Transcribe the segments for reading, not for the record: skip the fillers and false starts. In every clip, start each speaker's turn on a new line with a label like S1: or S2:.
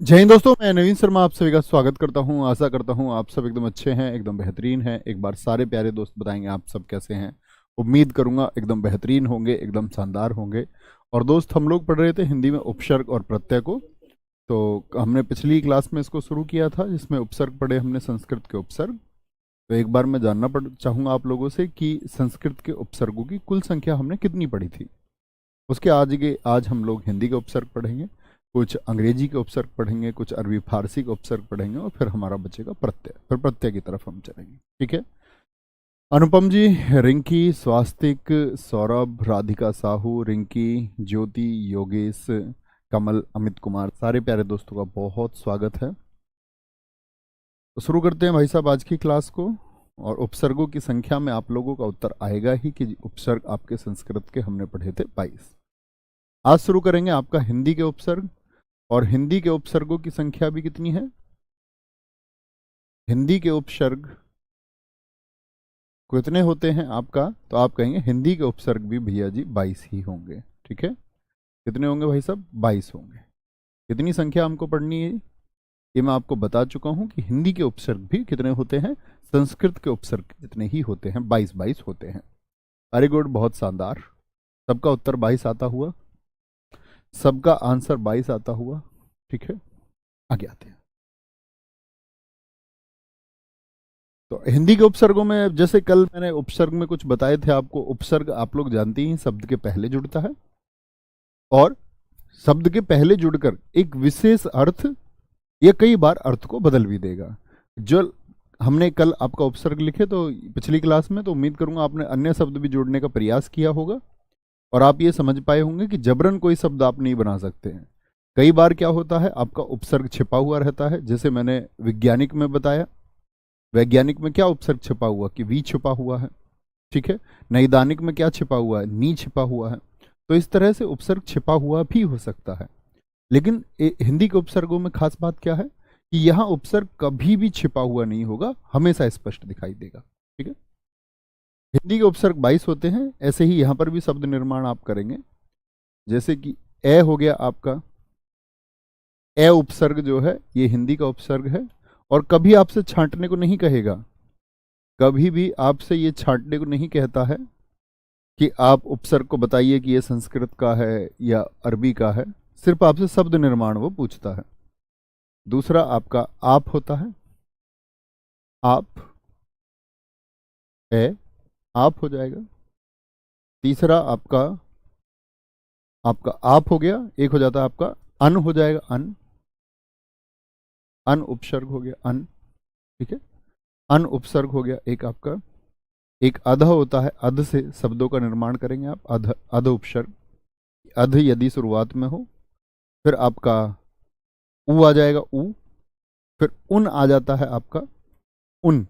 S1: जय हिंद दोस्तों, मैं नवीन शर्मा आप सभी का स्वागत करता हूं। आशा करता हूं आप सब एकदम अच्छे हैं, एकदम बेहतरीन हैं। एक बार सारे प्यारे दोस्त बताएंगे आप सब कैसे हैं। उम्मीद करूंगा एकदम बेहतरीन होंगे, एकदम शानदार होंगे। और दोस्त, हम लोग पढ़ रहे थे हिंदी में उपसर्ग और प्रत्यय को। तो हमने पिछली क्लास में इसको शुरू किया था, जिसमें उपसर्ग पढ़े हमने संस्कृत के उपसर्ग। तो एक बार मैं जानना चाहूंगा आप लोगों से कि संस्कृत के उपसर्गों की कुल संख्या हमने कितनी पढ़ी थी। उसके आज हम लोग हिंदी के उपसर्ग पढ़ेंगे, कुछ अंग्रेजी के उपसर्ग पढ़ेंगे, कुछ अरबी फारसी के उपसर्ग पढ़ेंगे, और फिर हमारा बचेगा प्रत्यय। फिर प्रत्यय की तरफ हम चलेंगे, ठीक है। अनुपम जी, रिंकी, स्वास्तिक, सौरभ, राधिका साहू, रिंकी, ज्योति, योगेश, कमल, अमित कुमार, सारे प्यारे दोस्तों का बहुत स्वागत है। तो शुरू करते हैं भाई साहब आज की क्लास को। और उपसर्गों की संख्या में आप लोगों का उत्तर आएगा ही कि उपसर्ग आपके संस्कृत के हमने पढ़े थे 22। आज शुरू करेंगे आपका हिंदी के उपसर्ग। और हिंदी के उपसर्गों की संख्या भी कितनी है? हिंदी के उपसर्ग कितने होते हैं आपका? तो आप कहेंगे हिंदी के उपसर्ग भी भैया जी 22 ही होंगे, ठीक है। कितने होंगे भाई साहब? 22 होंगे। कितनी संख्या हमको पढ़नी है ये मैं आपको बता चुका हूं कि हिंदी के उपसर्ग भी कितने होते हैं, संस्कृत के उपसर्ग जितने ही होते हैं, 22 होते हैं। वेरी गुड, बहुत शानदार। सबका उत्तर 22 आता हुआ, सबका आंसर 22 आता हुआ, ठीक है। आगे आते हैं। तो हिंदी के उपसर्गों में, जैसे कल मैंने उपसर्ग में कुछ बताए थे आपको, उपसर्ग आप लोग जानते ही शब्द के पहले जुड़ता है और शब्द के पहले जुड़कर एक विशेष अर्थ या कई बार अर्थ को बदल भी देगा। जो हमने कल आपका उपसर्ग लिखे तो पिछली क्लास में, तो उम्मीद करूंगा आपने अन्य शब्द भी जोड़ने का प्रयास किया होगा और आप ये समझ पाए होंगे कि जबरन कोई शब्द आप नहीं बना सकते हैं। कई बार क्या होता है, आपका उपसर्ग छिपा हुआ रहता है, जैसे मैंने वैज्ञानिक में बताया। वैज्ञानिक में क्या उपसर्ग छिपा हुआ कि वी छिपा हुआ है, ठीक है। नैदानिक में क्या छिपा हुआ है? नी छिपा हुआ है। तो इस तरह से उपसर्ग छिपा हुआ भी हो सकता है। लेकिन हिंदी के उपसर्गों में खास बात क्या है कि यहां उपसर्ग कभी भी छिपा हुआ नहीं होगा, हमेशा स्पष्ट दिखाई देगा, ठीक है। हिंदी के उपसर्ग 22 होते हैं। ऐसे ही यहां पर भी शब्द निर्माण आप करेंगे, जैसे कि ए हो गया आपका। ए उपसर्ग जो है ये हिंदी का उपसर्ग है और कभी आपसे छांटने को नहीं कहेगा। कभी भी आपसे ये छांटने को नहीं कहता है कि आप उपसर्ग को बताइए कि ये संस्कृत का है या अरबी का है। सिर्फ आपसे शब्द निर्माण वो पूछता है। दूसरा आपका आप होता है। आप, है, आप हो जाएगा। तीसरा आपका आपका आप हो गया। एक हो जाता है आपका अन हो जाएगा, अन। अन उपसर्ग हो गया, अन, ठीक है। अन उपसर्ग हो गया एक आपका। एक अध होता है, अध से शब्दों का निर्माण करेंगे आप, अध, अध उपसर्ग। अध यदि शुरुआत में हो, फिर आपका ऊ आ जाएगा, ऊ। फिर उन आ जाता है आपका, उन।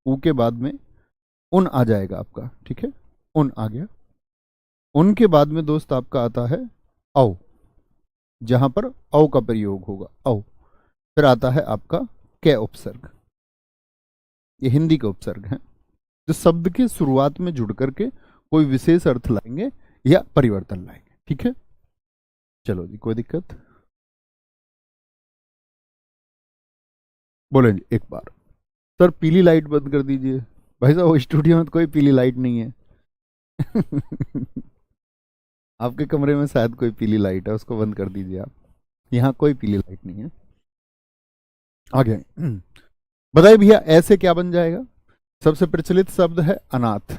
S1: ऊ के बाद में उन आ जाएगा आपका, ठीक है। उन आ गया। उनके बाद में दोस्त आपका आता है औ, जहां पर औ का प्रयोग होगा, औ। फिर आता है आपका कै उपसर्ग। ये हिंदी के उपसर्ग हैं जो शब्द के शुरुआत में जुड़ करके कोई विशेष अर्थ लाएंगे या परिवर्तन लाएंगे, ठीक है। चलो जी, कोई दिक्कत? बोले जी एक बार। सर पीली लाइट बंद कर दीजिए। भाई साहब स्टूडियो में तो कोई पीली लाइट नहीं है। आपके कमरे में शायद कोई पीली लाइट है, उसको बंद कर दीजिए आप। यहाँ कोई पीली लाइट नहीं है। आगे बताइए भैया, ऐसे क्या बन जाएगा? सबसे प्रचलित शब्द है अनाथ।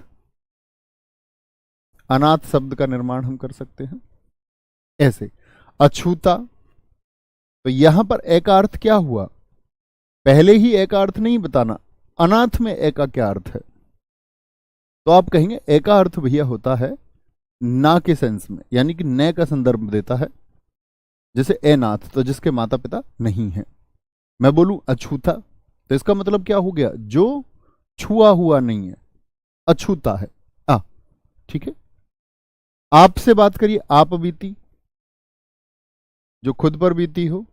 S1: अनाथ शब्द का निर्माण हम कर सकते हैं ऐसे। अछूता। तो यहां पर ए का अर्थ क्या हुआ? पहले ही ए का अर्थ नहीं बताना, अनाथ में ए का क्या अर्थ है। तो आप कहेंगे ए का अर्थ भैया होता है ना के सेंस में, यानी कि न का संदर्भ देता है। जैसे ए नाथ, तो जिसके माता पिता नहीं है। मैं बोलूं अछूता, तो इसका मतलब क्या हो गया? जो छुआ हुआ नहीं है, अछूता है। आ, ठीक है। आपसे बात करिए, आप बीती, जो खुद पर बीती हो।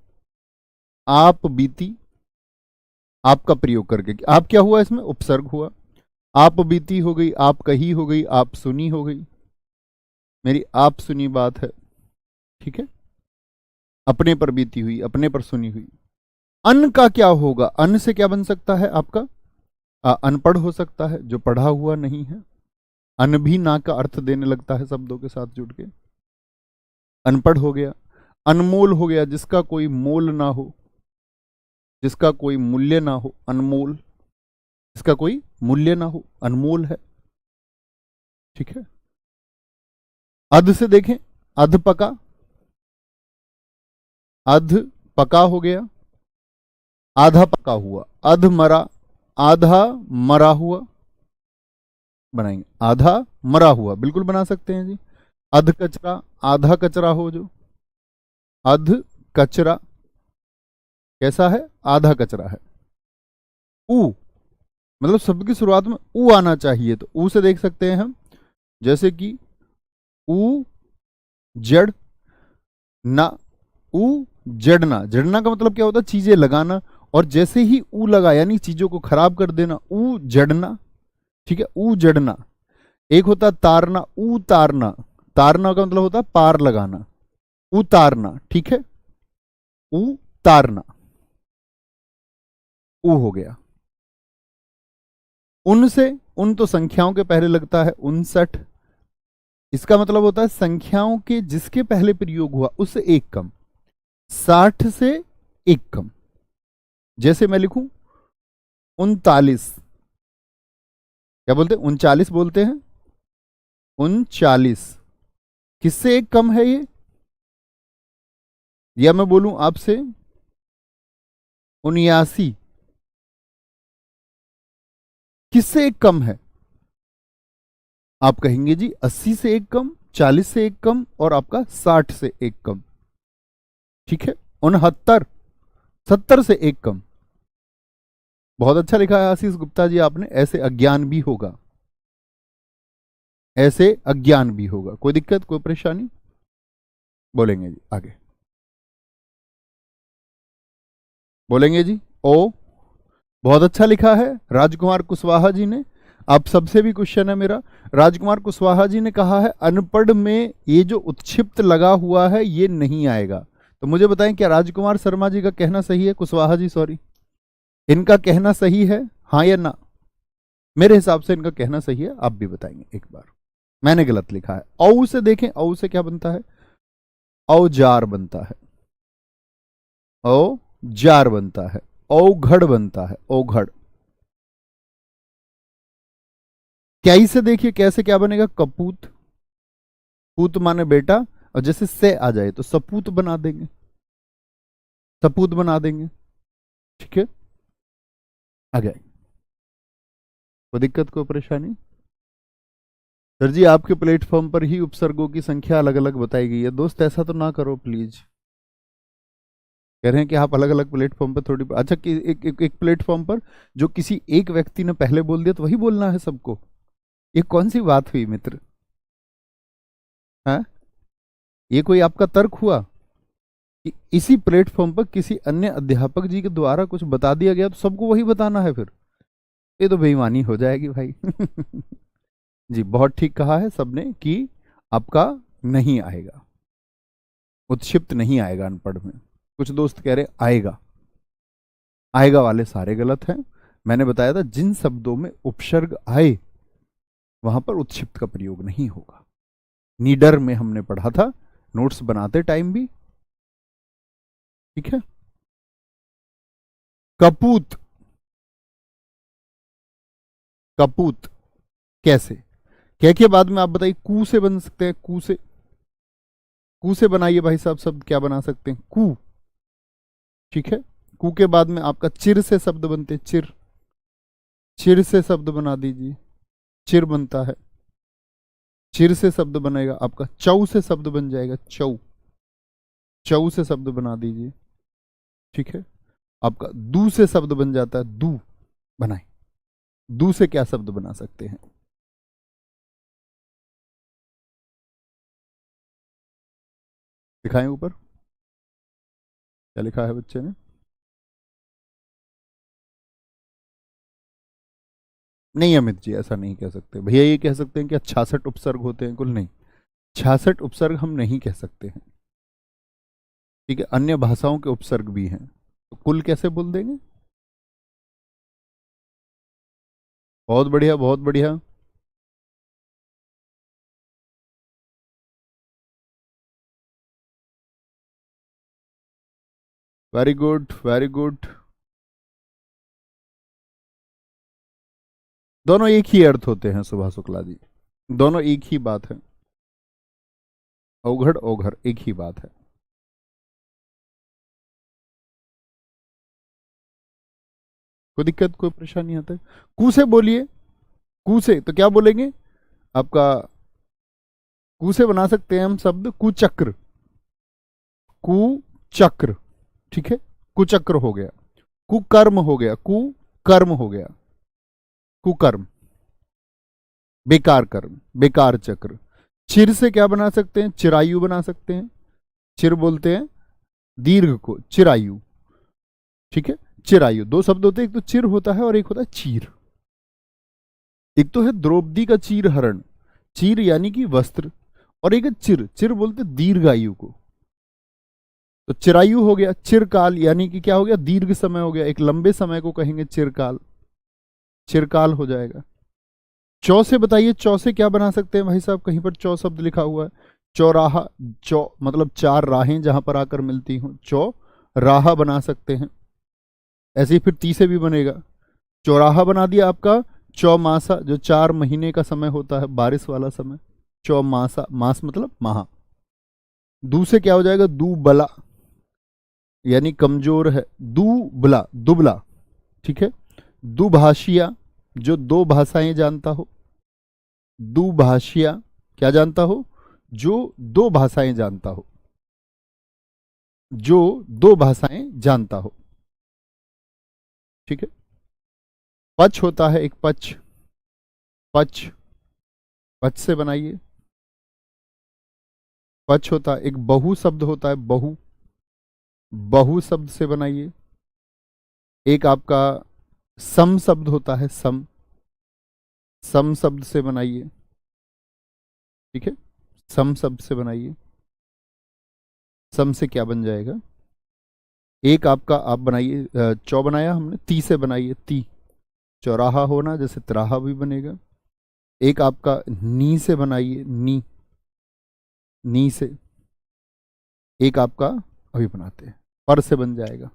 S1: आप बीती, आपका प्रयोग करके। आप क्या हुआ? इसमें उपसर्ग हुआ। आप बीती हो गई, आप कही हो गई, आप सुनी हो गई। मेरी आप सुनी बात है, ठीक है। अपने पर बीती हुई, अपने पर सुनी हुई। अन का क्या होगा? अन से क्या बन सकता है आपका? अनपढ़ हो सकता है, जो पढ़ा हुआ नहीं है। अन भी ना का अर्थ देने लगता है शब्दों के साथ जुड़ के। अनपढ़ हो गया। अनमोल हो गया, जिसका कोई मोल ना हो, जिसका कोई मूल्य ना हो, अनमोल। जिसका कोई मूल्य ना हो, अनमोल है। ठीक है। अध से देखें, अध पका, अध पका हो गया। आधा पका हुआ, अध मरा, आधा मरा हुआ बनाएंगे। आधा मरा हुआ बिल्कुल बना सकते हैं जी। अध कचरा, आधा कचरा हो जो। अध कचरा कैसा है? आधा कचरा है। ऊ, मतलब शब्द की शुरुआत में ऊ आना चाहिए, तो ऊ से देख सकते हैं हम, जैसे कि ऊ जड़ ना, ऊ जड़ना। जड़ना का मतलब क्या होता है? चीजें लगाना। और जैसे ही ऊ लगा यानी चीजों को खराब कर देना, ऊ जड़ना। ठीक है, ऊ जड़ना। एक होता है तारना, उतारना। तारना का मतलब होता है पार लगाना, उतारना। ठीक है, उतारना, ऊ हो गया। उन से, उन तो संख्याओं के पहले लगता है, 59। इसका मतलब होता है संख्याओं के जिसके पहले प्रयोग हुआ उससे एक कम। 60 से एक कम। जैसे मैं लिखूं 39, क्या बोलते हैं? 39 बोलते हैं। 39 किससे एक कम है ये? या मैं बोलूं आपसे 79 किससे एक कम है? आप कहेंगे जी 80 से एक कम, 40 से एक कम, और आपका 60 से एक कम। ठीक है, 69 70 से एक कम। बहुत अच्छा लिखा है आशीष गुप्ता जी आपने। ऐसे अज्ञान भी होगा, ऐसे अज्ञान भी होगा। कोई दिक्कत, कोई परेशानी? बोलेंगे जी आगे, बोलेंगे जी। ओ, बहुत अच्छा लिखा है राजकुमार कुशवाहा जी ने। आप सबसे भी क्वेश्चन है मेरा। राजकुमार कुशवाहा जी ने कहा है अनपढ़ में ये जो उत्क्षिप्त लगा हुआ है ये नहीं आएगा। तो मुझे बताएं, क्या राजकुमार शर्मा जी का कहना सही है? कुशवाहा जी सॉरी, इनका कहना सही है, हाँ या ना? मेरे हिसाब से इनका कहना सही है, आप भी बताएंगे एक बार। मैंने गलत लिखा है। औ से देखें, औ से क्या बनता है? औजार बनता है। औजार बनता है। औघड़ बनता है, औघड़। क्याई से देखिए कैसे क्या बनेगा? कपूत। पूत माने बेटा, और जैसे से आ जाए तो सपूत बना देंगे, सपूत बना देंगे। ठीक है, आ गए। कोई दिक्कत, कोई परेशानी? सर जी आपके प्लेटफॉर्म पर ही उपसर्गों की संख्या अलग अलग बताई गई है। दोस्त ऐसा तो ना करो प्लीज। कह रहे हैं कि आप अलग अलग प्लेटफॉर्म पर थोड़ी, अच्छा कि एक प्लेटफॉर्म पर जो किसी एक व्यक्ति ने पहले बोल दिया तो वही बोलना है सबको? ये कौन सी बात हुई मित्र? हाँ, ये कोई आपका तर्क हुआ कि इसी प्लेटफॉर्म पर किसी अन्य अध्यापक जी के द्वारा कुछ बता दिया गया तो सबको वही बताना है? फिर ये तो बेईमानी हो जाएगी भाई। जी बहुत ठीक कहा है सबने कि आपका नहीं आएगा, उत्क्षिप्त नहीं आएगा अनपढ़ में। कुछ दोस्त कह रहे आएगा, आएगा वाले सारे गलत हैं। मैंने बताया था जिन शब्दों में उपसर्ग आए वहां पर उत्क्षिप्त का प्रयोग नहीं होगा। नीडर में हमने पढ़ा था, नोट्स बनाते टाइम भी। ठीक है। कपूत, कपूत कैसे? क्या के बाद में आप बताइए, कू से बन सकते हैं, कू से। कू से बनाइए भाई साहब, शब्द क्या बना सकते हैं? कू। ठीक है, कू के बाद में आपका चिर से शब्द बनते हैं, चिर। चिर से शब्द बना दीजिए, चिर बनता है। चिर से शब्द बनेगा आपका, चौ से शब्द बन जाएगा, चौ। चौ से शब्द बना दीजिए। ठीक है, आपका दू से शब्द बन जाता है, दू। बनाए, दू से क्या शब्द बना सकते हैं? दिखाएं ऊपर, क्या लिखा है बच्चे ने? नहीं अमित जी, ऐसा नहीं कह सकते भैया। ये कह सकते हैं कि 66 उपसर्ग होते हैं कुल, नहीं, 66 उपसर्ग हम नहीं कह सकते हैं। ठीक है, अन्य भाषाओं के उपसर्ग भी हैं, तो कुल कैसे बोल देंगे? बहुत बढ़िया, बहुत बढ़िया। Very good, very good. दोनों एक ही अर्थ होते हैं सुभा शुक्ला जी, दोनों एक ही बात है। अवघड़ ओघर एक ही बात है। कोई दिक्कत, कोई परेशानी आता है? कू से बोलिए, कू से तो क्या बोलेंगे आपका? कू से बना सकते हैं हम शब्द कुचक्र, कुचक्र, ठीक है, कुचक्र हो गया। कुकर्म हो गया, कुकर्म हो गया, कुकर्म, बेकार कर्म, बेकार चक्र। चिर से क्या बना सकते हैं? चिरायु बना सकते हैं। चिर बोलते हैं दीर्घ को, चिरायु, ठीक है। चिरायु दो शब्द होते हैं, एक तो चिर होता है और एक होता है चीर। एक तो है द्रौपदी का चीर हरण, चीर यानी कि वस्त्र, और एक है चिर, चिर बोलते दीर्घ आयु को। तो चिरायु हो गया, चिरकाल यानी कि क्या हो गया? दीर्घ समय हो गया, एक लंबे समय को कहेंगे चिरकाल, चिरकाल हो जाएगा। चौ से बताइए, चौ से क्या बना सकते हैं भाई साहब? कहीं पर चौ शब्द लिखा हुआ है, चौराहा, चौ मतलब चार राहें जहां पर आकर मिलती हूं, चौराहा बना सकते हैं। ऐसे ही फिर ती से भी बनेगा, चौराहा बना दिया आपका। चौमासा, जो 4 महीने का समय होता है, बारिश वाला समय, चौमासा, मास मतलब माह। दू से क्या हो जाएगा? दूबला, यानी कमजोर है, दूबला, दुबला, ठीक है। दुभाषिया, जो दो भाषाएं जानता हो, दुभाषिया क्या जानता हो? जो दो भाषाएं जानता हो, जो दो भाषाएं जानता हो, ठीक है। पच होता है एक, पच, पच, पच से बनाइए। पच होता है एक, बहु शब्द होता है, बहु, बहु शब्द से बनाइए। एक आपका सम शब्द होता है, सम, सम शब्द से बनाइए, ठीक है। सम शब्द से बनाइए। सम से क्या बन जाएगा? एक आपका आप बनाइए, चौ बनाया हमने, ती से बनाइए, ती, चौराहा होना, जैसे तिराहा भी बनेगा। एक आपका नी से बनाइए, नी, नी से। एक आपका अभी बनाते हैं, पर से बन जाएगा।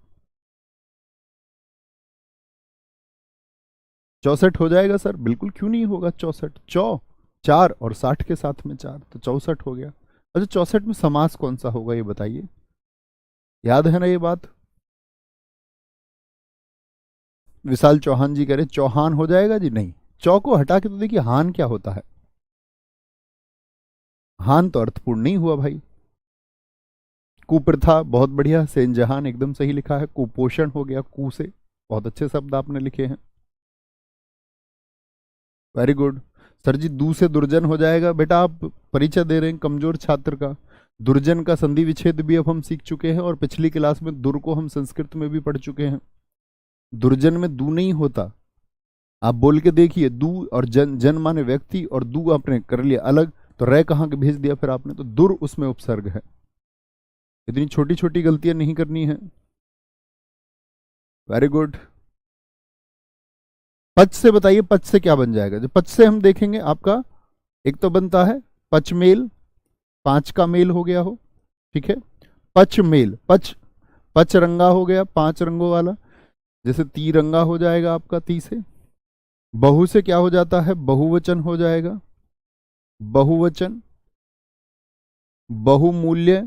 S1: 64 हो जाएगा सर, बिल्कुल, क्यों नहीं होगा? 64, चौ, चार और 60 के साथ में चार, तो 64 हो गया। अच्छा, 64 में समास कौन सा होगा ये बताइए, याद है ना ये बात? विशाल चौहान जी कह रहे चौहान हो जाएगा जी, नहीं। चौ को हटा के तो देखिए हान क्या होता है। हान तो अर्थपूर्ण नहीं हुआ भाई। कुप्रथा, बहुत बढ़िया, सेनजहान एकदम सही लिखा है। कुपोषण हो गया, कु से, बहुत अच्छे शब्द आपने लिखे हैं, वेरी गुड। सर जी दू से दुर्जन हो जाएगा। बेटा आप परिचय दे रहे हैं कमजोर छात्र का। दुर्जन का संधि विच्छेद भी अब हम सीख चुके हैं, और पिछली क्लास में दुर को हम संस्कृत में भी पढ़ चुके हैं। दुर्जन में दू नहीं होता, आप बोल के देखिए, दू और जन, जन माने व्यक्ति, और दू आपने कर लिया अलग, तो रह कहाँ के भेज दिया फिर आपने? तो दुर उसमें उपसर्ग है। इतनी छोटी छोटी गलतियां नहीं करनी है। Very good. पच से बताइए, पच से क्या बन जाएगा? जो पच से हम देखेंगे आपका, एक तो बनता है पचमेल, 5 का मेल हो गया हो, ठीक है। पचमेल, पच, पच रंगा हो गया, 5 रंगों वाला, जैसे तिरंगा हो जाएगा आपका ती से। बहु से क्या हो जाता है? बहुवचन हो जाएगा, बहुवचन, बहुमूल्य,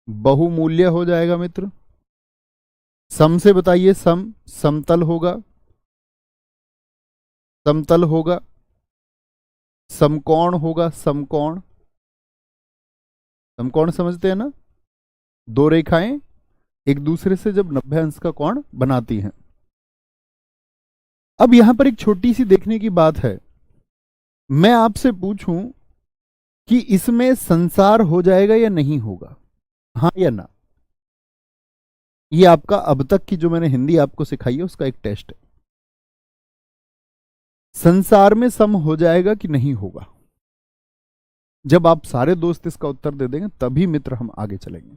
S1: बहुमूल्य हो जाएगा मित्र। सम से बताइए, सम, समतल होगा, समतल होगा। समकोण होगा, समकोण, समकोण समझते हैं ना? दो रेखाएं एक दूसरे से जब 90 अंश का कोण बनाती हैं। अब यहां पर एक छोटी सी देखने की बात है, मैं आपसे पूछूं कि इसमें संसार हो जाएगा या नहीं होगा, हाँ या ना? ये आपका अब तक की जो मैंने हिंदी आपको सिखाई है उसका एक टेस्ट है। संसार में सम हो जाएगा कि नहीं होगा? जब आप सारे दोस्त इसका उत्तर दे देंगे तभी मित्र हम आगे चलेंगे।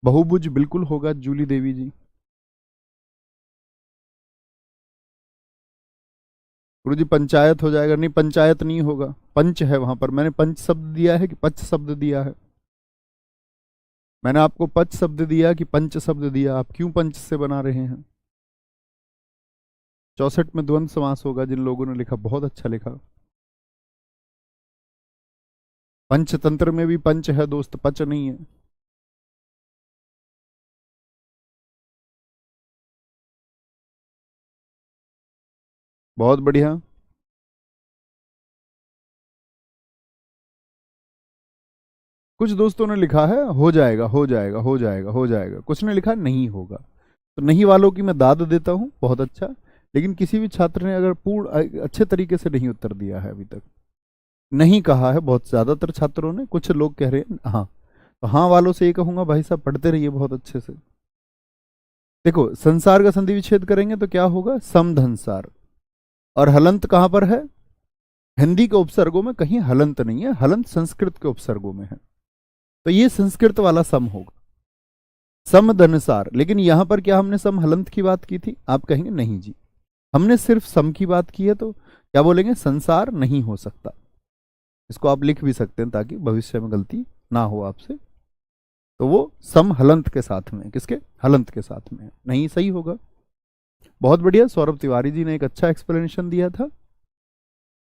S1: बहुभुज बिल्कुल होगा जूली देवी जी। गुरु जी पंचायत हो जाएगा, नहीं पंचायत नहीं होगा, पंच है वहां पर। मैंने पंच शब्द दिया है कि पच शब्द दिया है? मैंने आपको पच शब्द दिया कि पंच शब्द दिया? आप क्यों पंच से बना रहे हैं? 64 में द्वंद्व समास होगा, जिन लोगों ने लिखा बहुत अच्छा लिखा। पंचतंत्र में भी पंच है दोस्त, पच नहीं है। बहुत बढ़िया। कुछ दोस्तों ने लिखा है हो जाएगा हो जाएगा हो जाएगा हो जाएगा, कुछ ने लिखा नहीं होगा। तो नहीं वालों की मैं दाद देता हूं, बहुत अच्छा। लेकिन किसी भी छात्र ने अगर पूर्ण अच्छे तरीके से नहीं उत्तर दिया है अभी तक, नहीं कहा है बहुत ज्यादातर छात्रों ने, कुछ लोग कह रहे हैं हाँ। तो हाँ वालों से ये कहूंगा भाई साहब पढ़ते रहिए बहुत अच्छे से। देखो संसार का संधि विच्छेद करेंगे तो क्या होगा, समधनसार। और हलंत कहां पर है? हिंदी के उपसर्गों में कहीं हलंत नहीं है, हलंत संस्कृत के उपसर्गों में है। तो ये संस्कृत वाला सम होगा, समधनसार। लेकिन यहां पर क्या हमने सम हलंत की बात की थी? आप कहेंगे नहीं जी, हमने सिर्फ सम की बात की है। तो क्या बोलेंगे, संसार नहीं हो सकता। इसको आप लिख भी सकते हैं ताकि भविष्य में गलती ना हो आपसे। तो वो सम हलंत के साथ में, किसके? हलंत के साथ में, नहीं सही होगा। बहुत बढ़िया, सौरभ तिवारी जी ने एक अच्छा एक्सप्लेनेशन दिया था।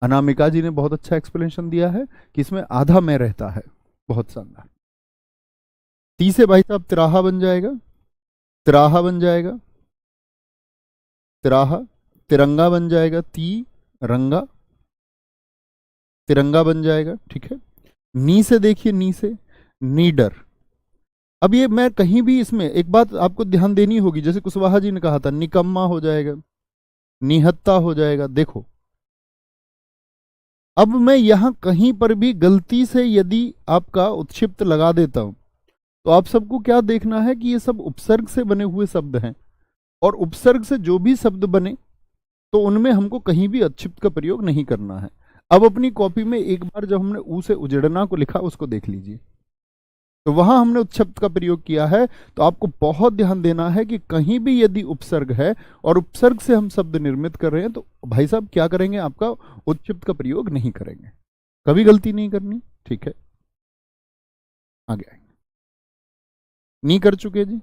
S1: अनामिका जी ने बहुत अच्छा एक्सप्लेनेशन दिया है कि इसमें आधा में रहता है। बहुत शानदार। ती से भाई साहब तिराहा बन जाएगा, तिराहा बन जाएगा, तिराहा। तिरंगा बन जाएगा, ती रंगा, तिरंगा बन जाएगा, ठीक है। नी से देखिए, नी से नीडर। अब ये मैं कहीं भी इसमें एक बात आपको ध्यान देनी होगी, जैसे कुशवाहा जी ने कहा था निकम्मा हो जाएगा, निहत्ता हो जाएगा। देखो अब मैं यहां कहीं पर भी गलती से यदि आपका उत्क्षिप्त लगा देता हूं, तो आप सबको क्या देखना है कि ये सब उपसर्ग से बने हुए शब्द हैं। और उपसर्ग से जो भी शब्द बने तो उनमें हमको कहीं भी अक्षिप्त का प्रयोग नहीं करना है। अब अपनी कॉपी में एक बार जब हमने ऊ से उजड़ना को लिखा, उसको देख लीजिए, तो वहां हमने उत्शब्द का प्रयोग किया है। तो आपको बहुत ध्यान देना है कि कहीं भी यदि उपसर्ग है और उपसर्ग से हम शब्द निर्मित कर रहे हैं, तो भाई साहब क्या करेंगे, आपका उत्शब्द का प्रयोग नहीं करेंगे, कभी गलती नहीं करनी, ठीक है। आगे आएंगे, नी कर चुके जी।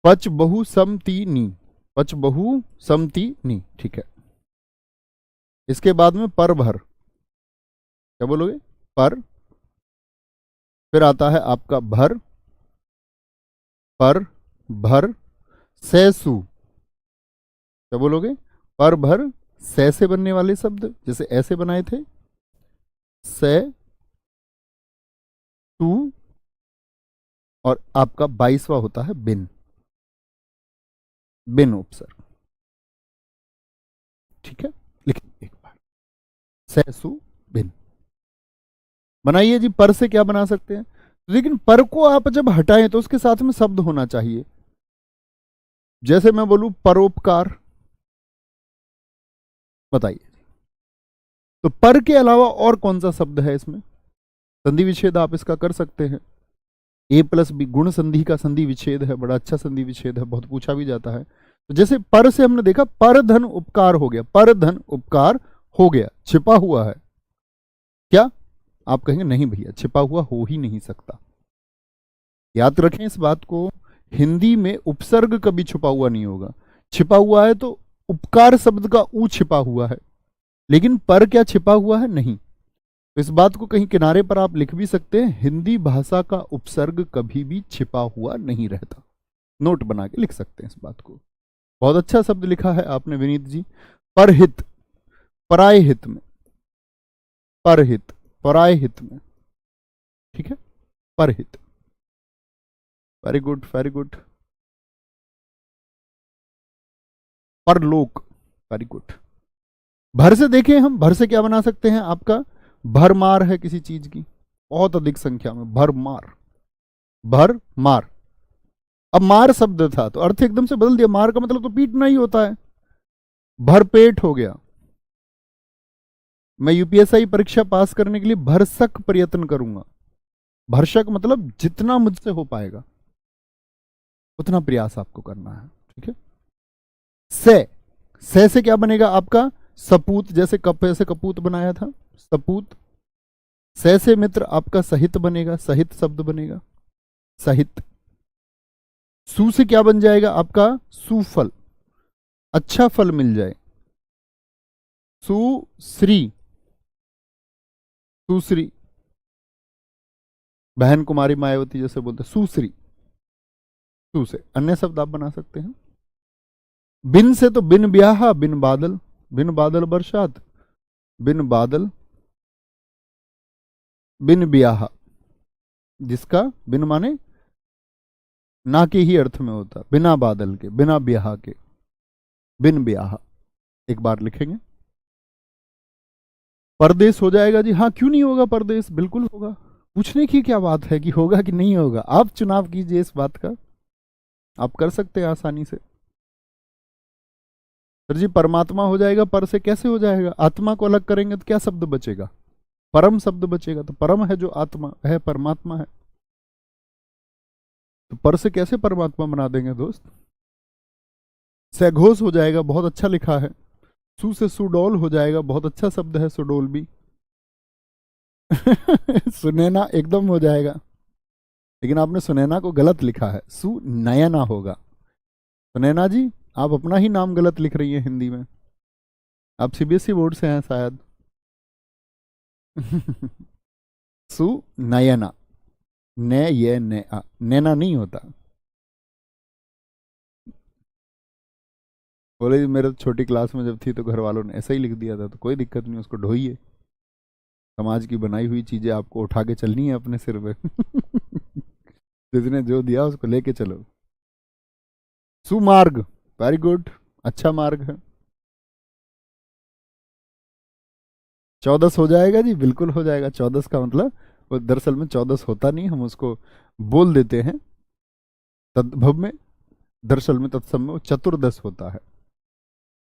S1: पच बहु समति नी, पच बहु समति नी, ठीक है। इसके बाद में पर भर, क्या बोलोगे, पर। फिर आता है आपका भर, पर भर सैसु, क्या बोलोगे, पर भर सै से बनने वाले शब्द, जैसे ऐसे बनाए थे, सै टू। और आपका 22वां होता है बिन, बिन उपसर्ग, ठीक है। लिखिए एक बार, सैसु बिन बनाइए जी। पर से क्या बना सकते हैं, लेकिन पर को आप जब हटाएं तो उसके साथ में शब्द होना चाहिए। जैसे मैं बोलूं परोपकार, बताइए। तो पर के अलावा और कौन सा शब्द है इसमें? संधि विच्छेद आप इसका कर सकते हैं। ए प्लस बी गुण संधि का संधि विच्छेद है, बड़ा अच्छा संधि विच्छेद है, बहुत पूछा भी जाता है। तो जैसे पर से हमने देखा पर धन उपकार हो गया, पर धन उपकार हो गया, छिपा हुआ है क्या? आप कहेंगे नहीं भैया, छिपा हुआ हो ही नहीं सकता। याद रखें इस बात को, हिंदी में उपसर्ग कभी छुपा हुआ नहीं होगा। छिपा हुआ है तो उपकार शब्द का ऊ छिपा हुआ है, लेकिन पर क्या छिपा हुआ है? नहीं। तो इस बात को कहीं किनारे पर आप लिख भी सकते हैं, हिंदी भाषा का उपसर्ग कभी भी छिपा हुआ नहीं रहता। नोट बना के लिख सकते हैं इस बात को। बहुत अच्छा शब्द लिखा है आपने विनीत जी, परहित, पराय हित में, परहित पराय हित में, ठीक है, परहित। Very good very good. परलोक, वेरी गुड। भर से देखें हम, भर से क्या बना सकते हैं, आपका भरमार है किसी चीज की, बहुत अधिक संख्या में, भरमार, भर मार। अब मार शब्द था तो अर्थ एकदम से बदल दिया, मार का मतलब तो पीटना ही होता है, भरपेट हो गया। मैं यूपीएसआई परीक्षा पास करने के लिए भरसक प्रयत्न करूंगा, भरसक मतलब जितना मुझसे हो पाएगा उतना प्रयास आपको करना है, ठीक है। से क्या बनेगा आपका? सपूत, जैसे कप्पे से कपूत बनाया था, सपूत। से मित्र आपका सहित बनेगा, सहित शब्द बनेगा, सहित। सु से क्या बन जाएगा आपका? सुफल, अच्छा फल मिल जाए, सुश्री, सुश्री। बहन कुमारी मायावती जैसे बोलते सुश्री, सु से। अन्य शब्द आप बना सकते हैं। बिन से तो बिन ब्याह, बिन बादल, बिन बादल बरसात, बिन बादल, बिन ब्याह, जिसका बिन माने ना के ही अर्थ में होता, बिना बादल के, बिना ब्याह के, बिन ब्याह। एक बार लिखेंगे। परदेश हो जाएगा जी। हाँ, क्यों नहीं होगा परदेश, बिल्कुल होगा। पूछने की क्या बात है कि होगा कि नहीं होगा, आप चुनाव कीजिए इस बात का, आप कर सकते हैं आसानी से। सर जी परमात्मा हो जाएगा, पर से कैसे हो जाएगा? आत्मा को अलग करेंगे तो क्या शब्द बचेगा? परम शब्द बचेगा। तो परम है जो आत्मा है, परमात्मा है, तो पर से कैसे परमात्मा बना देंगे दोस्त? सघोष हो जाएगा, बहुत अच्छा लिखा है। सु से सुडौल हो जाएगा, बहुत अच्छा शब्द है सुडौल भी। सुनैना एकदम हो जाएगा, लेकिन आपने सुनैना को गलत लिखा है, सुनयना होगा। सुनैना जी आप अपना ही नाम गलत लिख रही हैं हिंदी में, आप सीबीएसई बोर्ड से हैं शायद। सुनयना, ने ये ने आ, नैना नहीं होता। बोले मेरे छोटी क्लास में जब थी तो घर वालों ने ऐसा ही लिख दिया था, तो कोई दिक्कत नहीं, उसको ढोइए। समाज की बनाई हुई चीजें आपको उठा के चलनी है अपने सिर पे। जिसने जो दिया उसको लेके चलो। सुमार्ग, वेरी गुड, अच्छा मार्ग है। 14 हो जाएगा जी, बिल्कुल हो जाएगा। 14 का मतलब वो दरअसल में 14 होता नहीं, हम उसको बोल देते हैं तद्भव में। दरअसल में तत्सम में वो चतुर्दश होता है।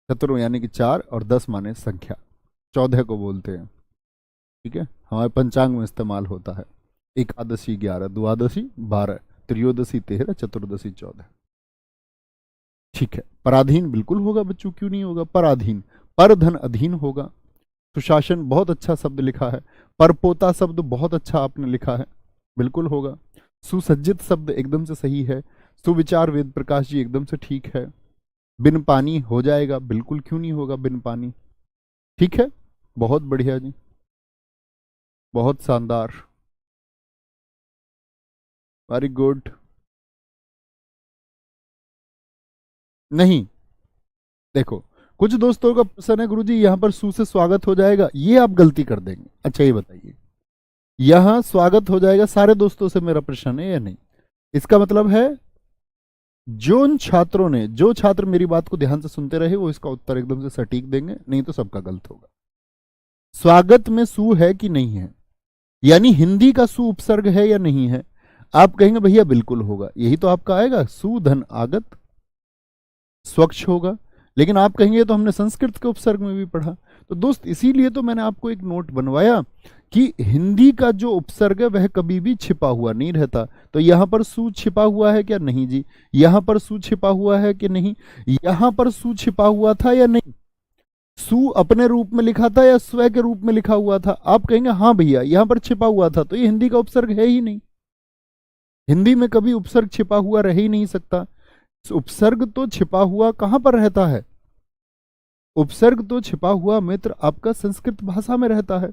S1: चतुर यानी कि 4 और 10 माने संख्या, 14 को बोलते हैं, ठीक है। हमारे पंचांग में इस्तेमाल होता है। एकादशी 11, द्वादशी 12, त्रयोदशी 13, चतुर्दशी 14, ठीक है। पराधीन बिल्कुल होगा बच्चों, क्यों नहीं होगा? पराधीन, पर धन अधीन होगा। सुशासन बहुत अच्छा शब्द लिखा है। परपोता शब्द बहुत अच्छा आपने लिखा है, बिल्कुल होगा। सुसज्जित शब्द एकदम से सही है। सुविचार वेद प्रकाश जी एकदम से ठीक है। बिन पानी हो जाएगा, बिल्कुल क्यों नहीं होगा बिन पानी, ठीक है। बहुत बढ़िया जी, बहुत शानदार, वेरी गुड। नहीं, देखो कुछ दोस्तों का प्रश्न है गुरुजी यहाँ पर सु से स्वागत हो जाएगा, ये आप गलती कर देंगे। अच्छा ये बताइए, यहाँ स्वागत हो जाएगा, सारे दोस्तों से मेरा प्रश्न है या नहीं? इसका मतलब है जो छात्र मेरी बात को ध्यान से सुनते रहे वो इसका उत्तर एकदम से सटीक देंगे, नहीं तो सबका गलत होगा। स्वागत में सु है कि नहीं है, यानी हिंदी का सु उपसर्ग है या नहीं है? आप कहेंगे भैया बिल्कुल होगा, यही तो आपका आएगा, सु धन आगत, स्वच्छ होगा। लेकिन आप कहेंगे तो हमने संस्कृत के उपसर्ग में भी पढ़ा। तो दोस्त इसीलिए तो मैंने आपको एक नोट बनवाया कि हिंदी का जो उपसर्ग है वह कभी भी छिपा हुआ नहीं रहता। तो यहां पर सु छिपा हुआ है क्या? नहीं जी। यहां पर सु छिपा हुआ है कि नहीं? यहां पर सु छिपा हुआ था या नहीं? सु अपने रूप में लिखा था या स्व के रूप में लिखा हुआ था? आप कहेंगे हाँ भैया यहां पर छिपा हुआ था, तो ये हिंदी का उपसर्ग है ही नहीं। हिंदी में कभी उपसर्ग छिपा हुआ रह ही नहीं सकता। उपसर्ग तो छिपा हुआ कहां पर रहता है? उपसर्ग तो छिपा हुआ मित्र आपका संस्कृत भाषा में रहता है,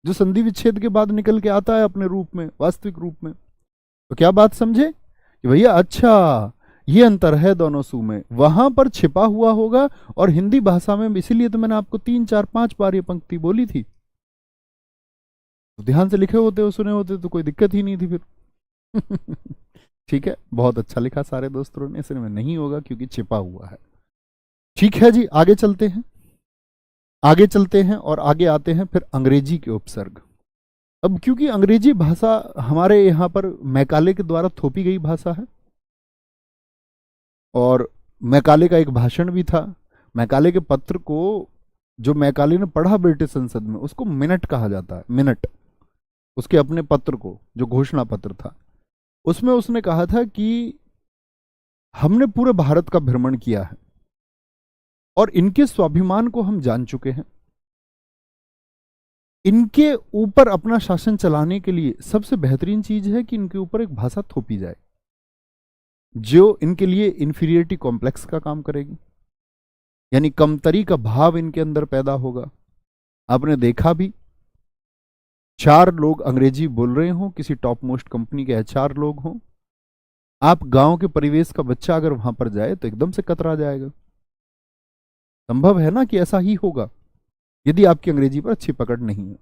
S1: जो संधि विच्छेद के बाद निकल के आता है अपने रूप में, वास्तविक रूप में। तो क्या बात समझे कि भैया अच्छा ये अंतर है दोनों सु में, वहां पर छिपा हुआ होगा और हिंदी भाषा में, इसीलिए तो मैंने आपको 3 4 5 बार ये पंक्ति बोली थी। तो ध्यान से लिखे होते हो, सुने होते तो कोई दिक्कत ही नहीं थी फिर। ठीक है, बहुत अच्छा लिखा सारे दोस्तों ने, इसमें नहीं होगा क्योंकि छिपा हुआ है। ठीक है जी, आगे चलते हैं, आगे चलते हैं और आगे आते हैं फिर अंग्रेजी के उपसर्ग। अब क्योंकि अंग्रेजी भाषा हमारे यहाँ पर मैकाले के द्वारा थोपी गई भाषा है, और मैकाले का एक भाषण भी था। मैकाले के पत्र को जो मैकाले ने पढ़ा ब्रिटिश संसद में, उसको मिनट कहा जाता है, मिनट। उसके अपने पत्र को, जो घोषणा पत्र था, उसमें उसने कहा था कि हमने पूरे भारत का भ्रमण किया है और इनके स्वाभिमान को हम जान चुके हैं। इनके ऊपर अपना शासन चलाने के लिए सबसे बेहतरीन चीज है कि इनके ऊपर एक भाषा थोपी जाए जो इनके लिए इंफीरियरिटी कॉम्प्लेक्स का काम करेगी, यानी कमतरी का भाव इनके अंदर पैदा होगा। आपने देखा भी, 4 लोग अंग्रेजी बोल रहे हों, किसी टॉप मोस्ट कंपनी के HR लोग हों, आप गांव के परिवेश का बच्चा अगर वहां पर जाए तो एकदम से कतरा जाएगा। संभव है ना कि ऐसा ही होगा यदि आपकी अंग्रेजी पर अच्छी पकड़ नहीं है।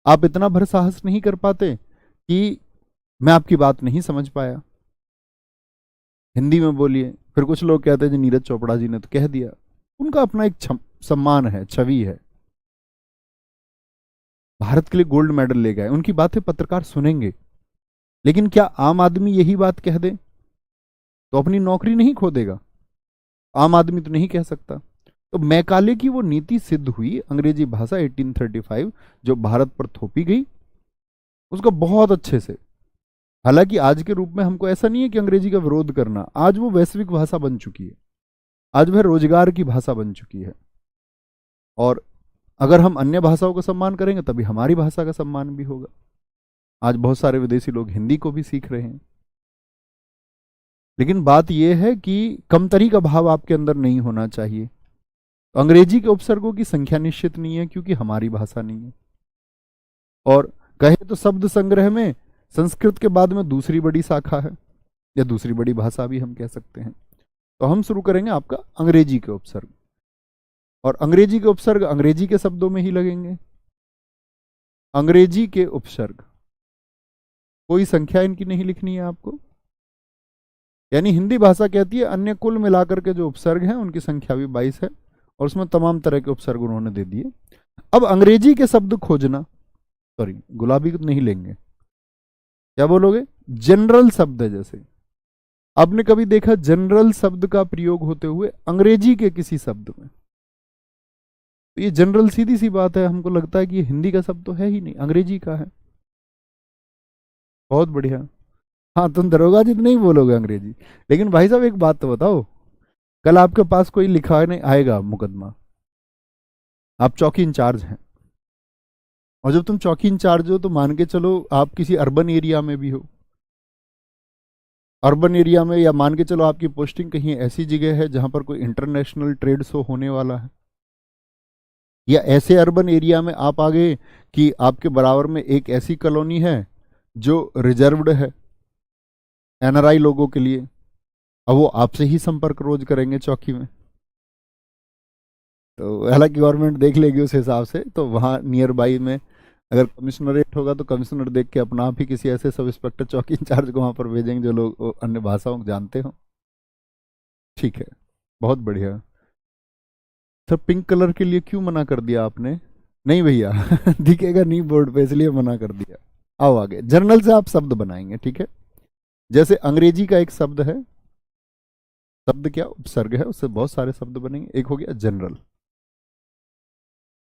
S1: आप इतना भर साहस नहीं कर पाते कि मैं आपकी बात नहीं समझ पाया, हिंदी में बोलिए। फिर कुछ लोग कहते हैं जी नीरज चोपड़ा जी ने तो कह दिया। उनका अपना एक सम्मान है, छवि है, भारत के लिए गोल्ड मेडल ले गए, उनकी बातें पत्रकार सुनेंगे। लेकिन क्या आम आदमी यही बात कह दे तो अपनी नौकरी नहीं खो देगा? आम आदमी तो नहीं कह सकता। तो मैकाले की वो नीति सिद्ध हुई, अंग्रेजी भाषा 1835 जो भारत पर थोपी गई, उसका बहुत अच्छे से। हालांकि आज के रूप में हमको ऐसा नहीं है कि अंग्रेजी का विरोध करना, आज वो वैश्विक भाषा बन चुकी है, आज वह रोजगार की भाषा बन चुकी है। और अगर हम अन्य भाषाओं का सम्मान करेंगे तभी हमारी भाषा का सम्मान भी होगा। आज बहुत सारे विदेशी लोग हिंदी को भी सीख रहे हैं। लेकिन बात यह है कि कमतरी का भाव आपके अंदर नहीं होना चाहिए। तो अंग्रेजी के उपसर्गों की संख्या निश्चित नहीं है क्योंकि हमारी भाषा नहीं है। और कहे तो शब्द संग्रह में संस्कृत के बाद में दूसरी बड़ी शाखा है, या दूसरी बड़ी भाषा भी हम कह सकते हैं। तो हम शुरू करेंगे आपका अंग्रेजी के उपसर्ग, और अंग्रेजी के उपसर्ग अंग्रेजी के शब्दों में ही लगेंगे। अंग्रेजी के उपसर्ग, कोई संख्या इनकी नहीं लिखनी है आपको, यानी हिंदी भाषा कहती है अन्य कुल मिलाकर के जो उपसर्ग हैं उनकी संख्या भी 22 है, और उसमें तमाम तरह के उपसर्ग उन्होंने दे दिए। अब अंग्रेजी के शब्द खोजना, सॉरी गुलाबी को नहीं लेंगे, क्या बोलोगे? जनरल शब्द है। जैसे आपने कभी देखा जनरल शब्द का प्रयोग होते हुए अंग्रेजी के किसी शब्द में? तो ये जनरल सीधी सी बात है, हमको लगता है कि ये हिंदी का शब्द तो है ही नहीं, अंग्रेजी का है। बहुत बढ़िया। हाँ, तुम दरोगा जी तो नहीं बोलोगे अंग्रेजी। लेकिन भाई साहब एक बात तो बताओ, कल आपके पास कोई लिखाने आएगा मुकदमा, आप चौकी इंचार्ज हैं, और जब तुम चौकी इंचार्ज हो तो मान के चलो आप किसी अर्बन एरिया में भी हो, अर्बन एरिया में, या मान के चलो आपकी पोस्टिंग कहीं ऐसी जगह है जहां पर कोई इंटरनेशनल ट्रेड शो होने वाला है, या ऐसे अर्बन एरिया में आप आ गए कि आपके बराबर में एक ऐसी कॉलोनी है जो रिजर्व्ड है NRI लोगों के लिए, अब वो आपसे ही संपर्क रोज करेंगे चौकी में। तो हालांकि गवर्नमेंट देख लेगी उस हिसाब से, तो वहाँ नियर बाई में अगर कमिश्नरेट होगा तो कमिश्नर देख के अपना आप ही किसी ऐसे सब इंस्पेक्टर चौकी इंचार्ज को वहाँ पर भेजेंगे जो लोग अन्य भाषाओं को जानते हो। ठीक है, बहुत बढ़िया। सर पिंक कलर के लिए क्यों मना कर दिया आपने? नहीं भैया दिखेगा नहीं बोर्ड पे, इसलिए मना कर दिया। आओ आगे, जर्नल से आप शब्द बनाएंगे, ठीक है। जैसे अंग्रेजी का एक शब्द है, शब्द क्या उपसर्ग है, उससे बहुत सारे शब्द बनेंगे। एक हो गया जनरल,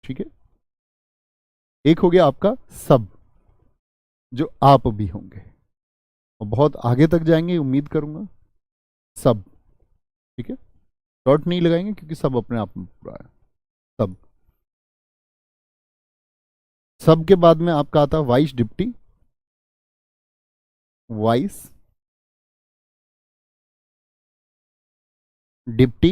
S1: ठीक है। एक हो गया आपका सब, जो आप भी होंगे, और बहुत आगे तक जाएंगे उम्मीद करूंगा। सब, ठीक है, डॉट नहीं लगाएंगे क्योंकि सब अपने आप में पूरा है। सब, सब के बाद में आपका आता है vice deputy, vice deputy,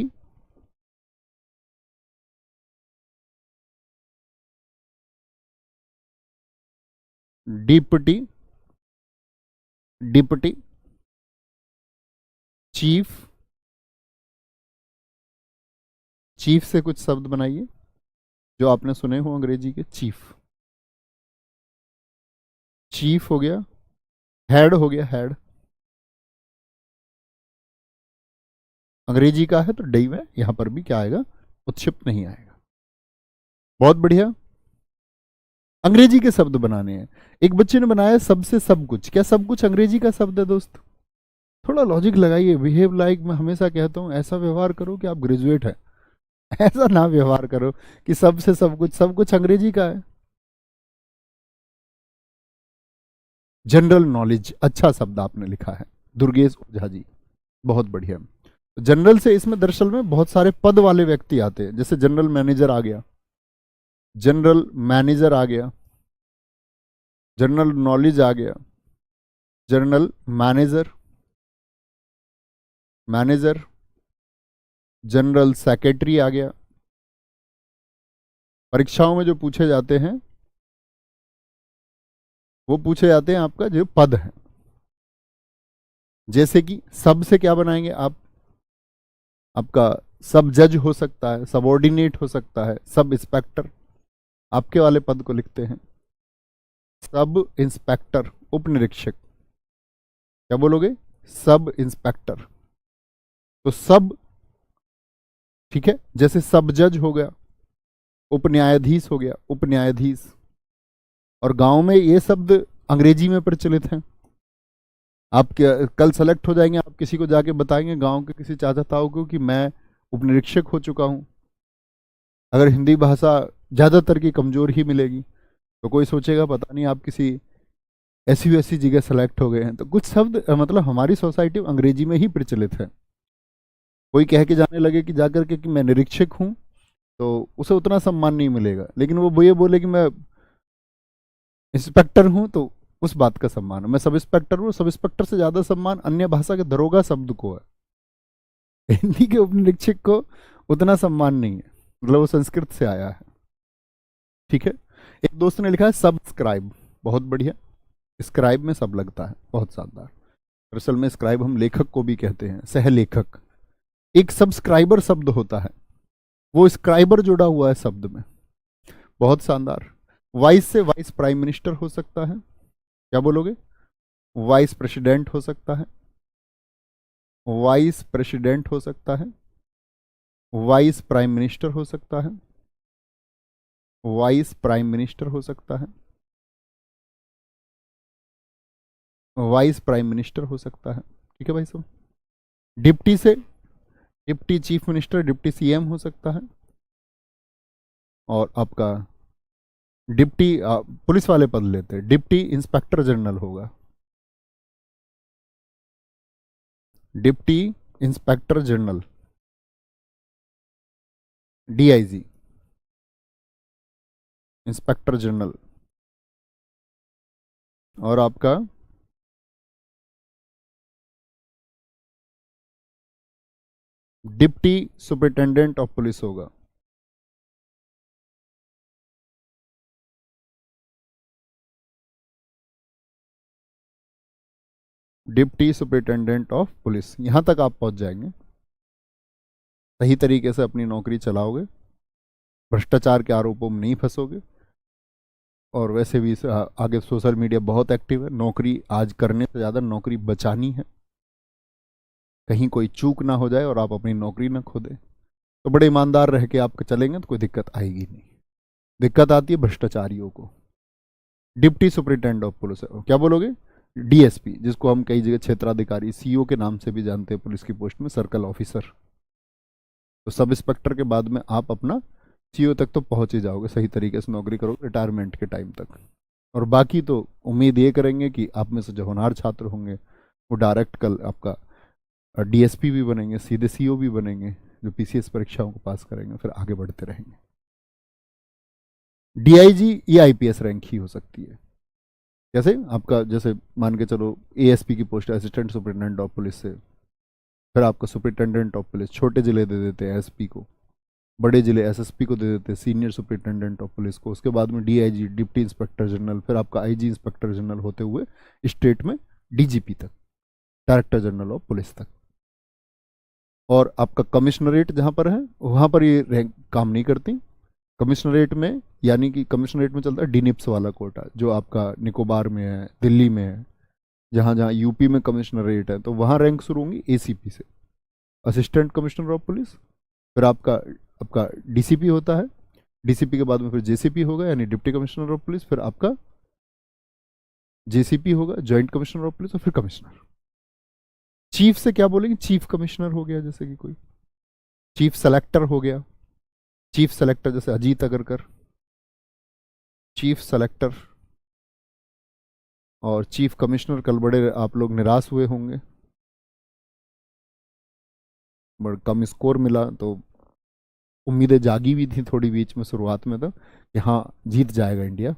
S1: deputy, deputy, chief, chief से कुछ शब्द बनाइए जो आपने सुने हो अंग्रेजी के। चीफ, चीफ हो गया। हेड हो गया, हेड अंग्रेजी का है तो डी में, यहां पर भी क्या आएगा? उत्क्षिप्त नहीं आएगा। बहुत बढ़िया। अंग्रेजी के शब्द बनाने हैं। एक बच्चे ने बनाया सबसे सब कुछ, क्या सब कुछ अंग्रेजी का शब्द है दोस्त? थोड़ा लॉजिक लगाइए। बिहेव लाइक, मैं हमेशा कहता हूं ऐसा व्यवहार करो कि आप ग्रेजुएट है, ऐसा ना व्यवहार करो कि सबसे सब कुछ, सब कुछ अंग्रेजी का है। जनरल नॉलेज, अच्छा शब्द आपने लिखा है दुर्गेश ओझा जी, बहुत बढ़िया। जनरल से इसमें दरअसल में बहुत सारे पद वाले व्यक्ति आते हैं, जैसे जनरल मैनेजर आ गया, जनरल मैनेजर आ गया, जनरल नॉलेज आ गया, general manager, manager, general secretary आ गया। परीक्षाओं में जो पूछे जाते हैं वो पूछे जाते हैं आपका जो पद है, जैसे कि सब से क्या बनाएंगे आप, आपका सब जज हो सकता है, सबऑर्डिनेट हो सकता है, सब इंस्पेक्टर, आपके वाले पद को लिखते हैं सब इंस्पेक्टर, उप निरीक्षक, क्या बोलोगे, सब इंस्पेक्टर। तो सब, ठीक है, जैसे सब जज हो गया, उप न्यायाधीश हो गया, उप न्यायाधीश। और गांव में ये शब्द अंग्रेजी में प्रचलित हैं। आप कल सेलेक्ट हो जाएंगे, आप किसी को जाके बताएंगे गांव के किसी चाचा ताऊ को कि मैं उप निरीक्षक हो चुका हूं, अगर हिंदी भाषा ज़्यादातर की कमज़ोर ही मिलेगी तो कोई सोचेगा पता नहीं आप किसी ऐसी वैसी जगह सेलेक्ट हो गए हैं। तो कुछ शब्द मतलब हमारी सोसाइटी में अंग्रेजी में ही प्रचलित है। कोई कह के जाने लगे कि जाकर के कि मैं निरीक्षक हूँ, तो उसे उतना सम्मान नहीं मिलेगा, लेकिन वो ये बोले कि मैं इंस्पेक्टर हूँ तो उस बात का सम्मान है। मैं सब इंस्पेक्टर हूँ, सब इंस्पेक्टर से ज़्यादा सम्मान अन्य भाषा के दरोगा शब्द को है। हिंदी के उप निरीक्षक को उतना सम्मान नहीं है, मतलब वो संस्कृत से आया है। ठीक है। एक दोस्त ने लिखा है सब्सक्राइब, बहुत बढ़िया। स्क्राइब में सब लगता है, बहुत शानदार। दरअसल में स्क्राइब हम लेखक को भी कहते हैं, सह लेखक। एक सब्सक्राइबर शब्द होता है, वो स्क्राइबर जुड़ा हुआ है शब्द में, बहुत शानदार। वाइस से वाइस प्राइम मिनिस्टर हो सकता है, क्या बोलोगे, वाइस प्रेसिडेंट हो सकता है, वाइस प्रेसिडेंट हो सकता है, वाइस प्राइम मिनिस्टर हो सकता है, वाइस प्राइम मिनिस्टर हो सकता है, वाइस प्राइम मिनिस्टर हो सकता है। ठीक है भाई साहब। डिप्टी से deputy chief minister, deputy CM हो सकता है। और आपका डिप्टी पुलिस वाले पद लेते हैं, डिप्टी इंस्पेक्टर जनरल होगा, deputy inspector general, DIG, inspector general. और आपका डिप्टी सुपरिटेंडेंट ऑफ पुलिस होगा, डिप्टी सुपरिटेंडेंट ऑफ पुलिस। यहां तक आप पहुंच जाएंगे, सही तरीके से अपनी नौकरी चलाओगे, भ्रष्टाचार के आरोपों में नहीं फंसोगे। और वैसे भी आगे सोशल मीडिया बहुत एक्टिव है, नौकरी आज करने से ज़्यादा नौकरी बचानी है, कहीं कोई चूक ना हो जाए और आप अपनी नौकरी ना खो दें। तो बड़े ईमानदार रह के आप चलेंगे तो कोई दिक्कत आएगी नहीं। दिक्कत आती है भ्रष्टाचारियों को। डिप्टी सुपरिटेंडेंट ऑफ पुलिस, क्या बोलोगे, डीएसपी, जिसको हम कई जगह क्षेत्राधिकारी सीओ के नाम से भी जानते हैं, पुलिस की पोस्ट में सर्कल ऑफिसर। तो सब इंस्पेक्टर के बाद में आप अपना सीओ तक तो पहुंच ही जाओगे, सही तरीके से नौकरी करोगे रिटायरमेंट के टाइम तक। और बाकी तो उम्मीद ये करेंगे कि आप में से जो होनहार छात्र होंगे वो डायरेक्ट कल आपका डीएसपी भी बनेंगे, सीधे सीओ भी बनेंगे, जो पीसीएस परीक्षाओं को पास करेंगे, फिर आगे बढ़ते रहेंगे। डीआईजी ये आईपीएस रैंक ही हो सकती है। कैसे, आपका जैसे मान के चलो एएसपी की post, assistant superintendent of police से फिर आपका सुपरिटेंडेंट ऑफ पुलिस, छोटे जिले दे देते हैं एसपी को, बड़े जिले एसएसपी को दे देते हैं, सीनियर सुपरिटेंडेंट ऑफ पुलिस को। उसके बाद में डीआईजी, डिप्टी इंस्पेक्टर जनरल, फिर आपका आईजी इंस्पेक्टर जनरल होते हुए स्टेट में डीजीपी तक, डायरेक्टर जनरल ऑफ पुलिस तक। और आपका कमिश्नरेट जहाँ पर है वहाँ पर ये रैंक काम नहीं करती। कमिश्नरेट में, यानी कि कमिश्नरेट में चलता है डीनिप्स वाला कोटा, जो आपका निकोबार में है, दिल्ली में है, जहाँ जहाँ यूपी में कमिश्नरेट है, तो वहाँ रैंक शुरू होंगी एसीपी से, असिस्टेंट कमिश्नर ऑफ पुलिस। फिर आपका आपका डीसीपी होता है, डीसीपी के बाद में फिर जेसीपी होगा, यानी डिप्टी कमिश्नर ऑफ पुलिस, फिर आपका जेसीपी होगा, जॉइंट कमिश्नर ऑफ पुलिस, और फिर कमिश्नर। चीफ से क्या बोलेंगे, चीफ कमिश्नर हो गया, जैसे कि कोई चीफ सेलेक्टर हो गया, चीफ सेलेक्टर जैसे अजीत अगरकर, चीफ सेलेक्टर। और चीफ कमिश्नर कल बड़े आप लोग निराश हुए होंगे, बड़ा कम स्कोर मिला, तो उम्मीदें जागी भी थी थोड़ी बीच में शुरुआत में तो कि हाँ जीत जाएगा इंडिया।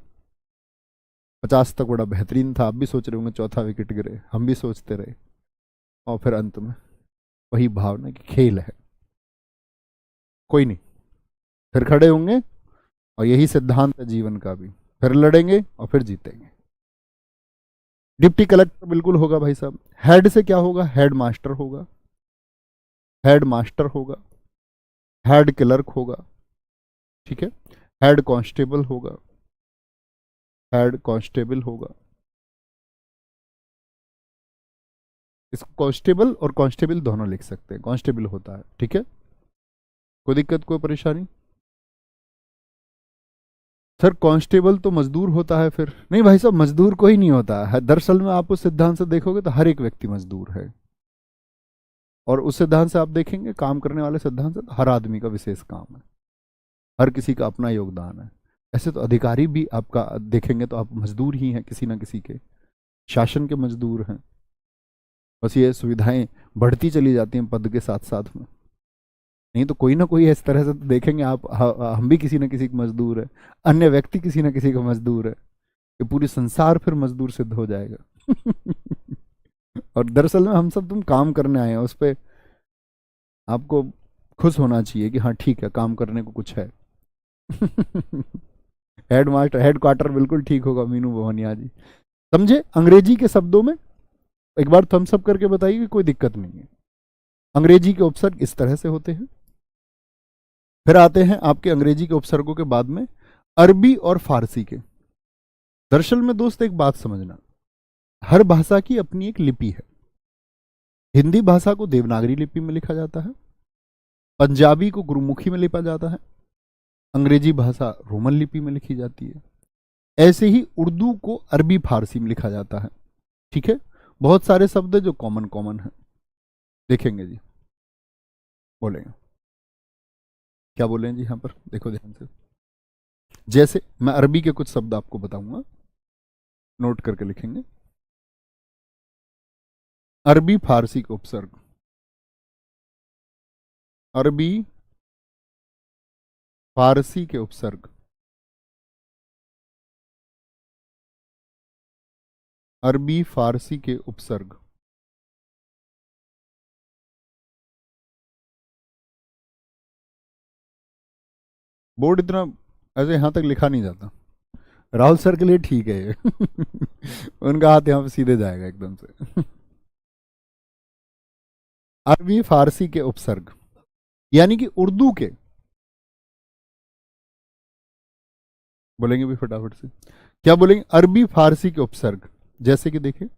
S1: 50 तक बड़ा बेहतरीन था, आप भी सोच रहे होंगे चौथा विकेट गिरे, हम भी सोचते रहे, और फिर अंत में वही भावना कि खेल है, कोई नहीं, फिर खड़े होंगे, और यही सिद्धांत है जीवन का भी, फिर लड़ेंगे और फिर जीतेंगे। डिप्टी कलेक्टर बिल्कुल होगा भाई साहब। हेड से क्या होगा? हेड मास्टर होगा, हेड मास्टर होगा, हेड क्लर्क होगा, ठीक है, हेड कांस्टेबल होगा, हेड कांस्टेबल होगा। इसको कांस्टेबल और कांस्टेबल दोनों लिख सकते हैं, कांस्टेबल होता है, ठीक है, कोई दिक्कत कोई परेशानी? सर कांस्टेबल तो मजदूर होता है फिर? नहीं भाई साहब, मजदूर कोई नहीं होता है, दरअसल में आप उस सिद्धांत से देखोगे तो हर एक व्यक्ति मजदूर है, और उस सिद्धांत से आप देखेंगे काम करने वाले सिद्धांत से तो हर आदमी का विशेष काम है, हर किसी का अपना योगदान है। ऐसे तो अधिकारी भी आपका देखेंगे तो आप मजदूर ही हैं किसी ना किसी के, शासन के मजदूर हैं, बस ये सुविधाएं बढ़ती चली जाती हैं पद के साथ साथ में, नहीं तो कोई ना कोई इस तरह से तो देखेंगे आप, हम भी किसी ना किसी का मजदूर है, अन्य व्यक्ति किसी ना किसी का मजदूर है, ये पूरी संसार फिर मजदूर सिद्ध हो जाएगा। और दरअसल में हम सब तुम काम करने आए हैं, उस पर आपको खुश होना चाहिए कि हाँ ठीक है, काम करने को कुछ है। हेड मास्टर, हेड क्वार्टर बिल्कुल ठीक होगा मीनू भवनिया जी, समझे? अंग्रेजी के शब्दों में एक बार थम्स अप करके बताइए कि कोई दिक्कत नहीं है। अंग्रेजी के उपसर्ग इस तरह से होते हैं। फिर आते हैं आपके अंग्रेजी के उपसर्गों के बाद में अरबी और फारसी के। दरअसल में दोस्त एक बात समझना, हर भाषा की अपनी एक लिपि है। हिंदी भाषा को देवनागरी लिपि में लिखा जाता है, पंजाबी को गुरुमुखी में लिखा जाता है, अंग्रेजी भाषा रोमन लिपि में लिखी जाती है, ऐसे ही उर्दू को अरबी फारसी में लिखा जाता है, ठीक है। बहुत सारे शब्द जो कॉमन कॉमन है, देखेंगे जी, बोलेंगे क्या बोले हैं जी यहाँ पर, देखो ध्यान से। जैसे मैं अरबी के कुछ शब्द आपको बताऊंगा, नोट करके लिखेंगे। अरबी फारसी का उपसर्ग, अरबी फारसी के उपसर्ग, अरबी फारसी के उपसर्ग। बोर्ड इतना ऐसे यहां तक लिखा नहीं जाता, राहुल सर के लिए ठीक है ये। उनका हाथ यहां पे सीधे जाएगा एकदम से। अरबी फारसी के उपसर्ग, यानी कि उर्दू के, बोलेंगे भी फटाफट से, क्या बोलेंगे? अरबी फारसी के उपसर्ग। जैसे कि देखिए,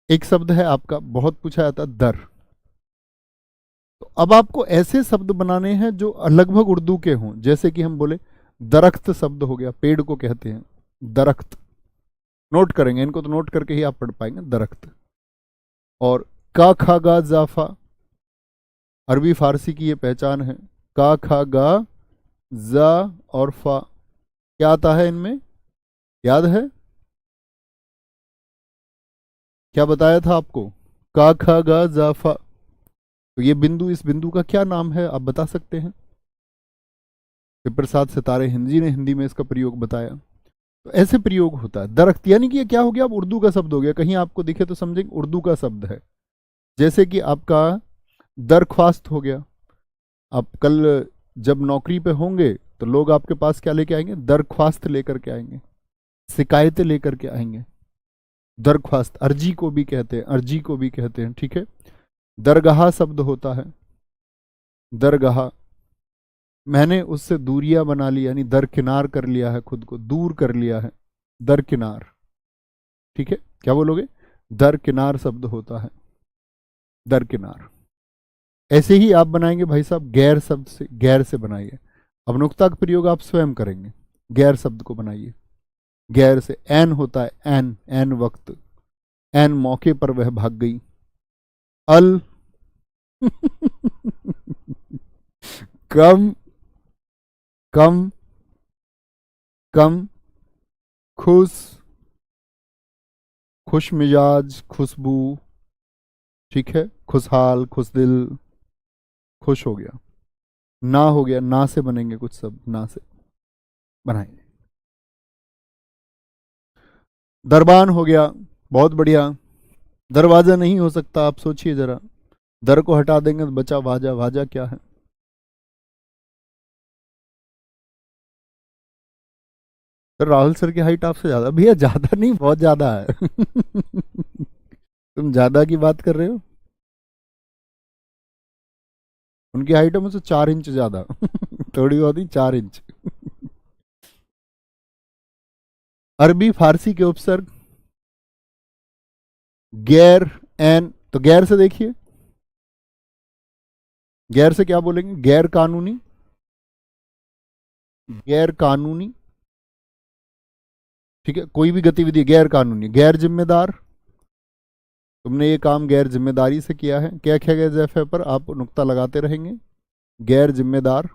S1: एक शब्द है आपका बहुत पूछा जाता है, दर। तो अब आपको ऐसे शब्द बनाने हैं जो लगभग उर्दू के हों, जैसे कि हम बोले दरख्त शब्द हो गया, पेड़ को कहते हैं दरख्त, नोट करेंगे इनको, तो नोट करके ही आप पढ़ पाएंगे दरख्त। और का खा गा जाफा, अरबी फारसी की ये पहचान है, का खा गा जा और फा, क्या आता है इनमें, याद है? क्या बताया था आपको? का खा गा जाफा, तो ये बिंदु, इस बिंदु का क्या नाम है आप बता सकते हैं? प्रसाद सितारे हिंदी ने हिंदी में इसका प्रयोग बताया। तो ऐसे प्रयोग होता है दरख्त, यानी कि ये क्या हो गया, अब उर्दू का शब्द हो गया, कहीं आपको दिखे तो समझेंगे उर्दू का शब्द है। जैसे कि आपका दरख्वास्त हो गया, आप कल जब नौकरी पे होंगे तो लोग आपके पास क्या लेके आएंगे? दरख्वास्त लेकर के आएंगे, शिकायतें लेकर के आएंगे। दरख्वास्त, अर्जी को भी कहते हैं, अर्जी को भी कहते हैं, ठीक है। दरगाह शब्द होता है, दरगाह, मैंने उससे दूरियां बना ली, यानी दरकिनार कर लिया है, खुद को दूर कर लिया है, दरकिनार, ठीक है। क्या बोलोगे? दरकिनार शब्द होता है, दरकिनार। ऐसे ही आप बनाएंगे भाई साहब गैर शब्द से, गैर से बनाइए। अब नुक्ता का प्रयोग आप स्वयं करेंगे, गैर शब्द को बनाइए, गैर से। एन होता है, एन, एन वक्त, एन मौके पर वह भाग गई। अल, कम, कम, कम, खुश, खुश मिजाज, खुशबू, ठीक है, खुशहाल, खुशदिल, खुश हो गया। ना हो गया, ना से बनेंगे कुछ शब्द, ना से बनाएंगे। दरबान हो गया, बहुत बढ़िया। दरवाजा नहीं हो सकता, आप सोचिए जरा, दर को हटा देंगे तो बचा वाजा। वाजा क्या है? तो राहुल सर की हाइट आपसे ज्यादा? भैया ज्यादा नहीं, बहुत ज्यादा है। तुम ज्यादा की बात कर रहे हो? उनकी हाइट है मुझसे 4 इंच ज्यादा। थोड़ी बहुत ही, 4 इंच। अरबी फारसी के उपसर्ग गैर, एन, तो गैर से देखिए, गैर से क्या बोलेंगे? गैर कानूनी, गैर कानूनी, ठीक है, कोई भी गतिविधि गैर कानूनी। गैर जिम्मेदार, तुमने ये काम गैर जिम्मेदारी से किया है। क्या क्या गैर जैफ है पर आप नुक्ता लगाते रहेंगे। गैर जिम्मेदार।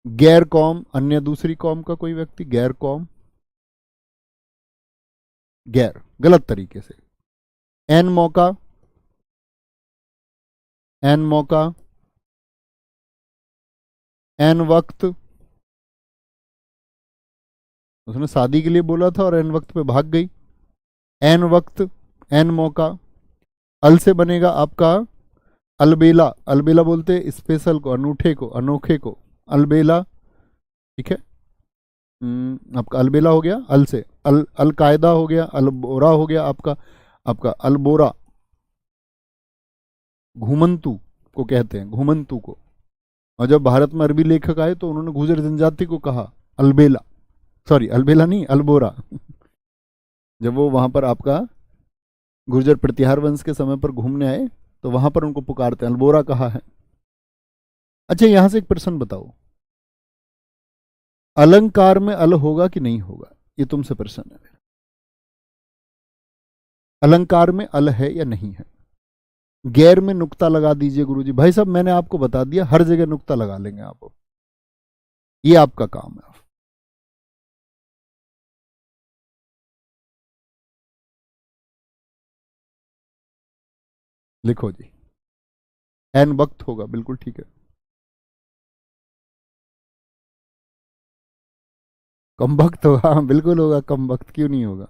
S1: गैर कौम, अन्य दूसरी कौम का कोई व्यक्ति, गैर कौम, गैर, गलत तरीके से। एन मौका, एन मौका, एन वक्त, उसने शादी के लिए बोला था और एन वक्त पे भाग गई। एन वक्त, एन मौका। अल से बनेगा आपका अलबेला। अलबेला बोलते हैं स्पेशल को, अनूठे को, अनोखे को, अलबेला, ठीक है। आपका अलबेला हो गया। अल से अल कायदा हो गया, अलबोरा हो गया आपका, आपका अलबोरा। घुमंतु को कहते हैं, घुमंतु को। और जब भारत में अरबी लेखक आए तो उन्होंने गुर्जर जनजाति को कहा अलबेला, सॉरी अलबेला नहीं, अलबोरा। जब वो वहां पर आपका गुर्जर प्रतिहार वंश के समय पर घूमने आए तो वहां पर उनको पुकारते हैं, अलबोरा कहा है। अच्छा, यहां से एक प्रश्न बताओ, अलंकार में अल होगा कि नहीं होगा? ये तुमसे प्रश्न है। अलंकार में अल है या नहीं है? गैर में नुक्ता लगा दीजिए गुरुजी। भाई साहब मैंने आपको बता दिया, हर जगह नुक्ता लगा लेंगे आप, ये आपका काम है। लिखो जी, एन वक्त होगा, बिल्कुल ठीक है। कम वक्त होगा, हाँ बिल्कुल होगा, कम वक्त क्यों नहीं होगा,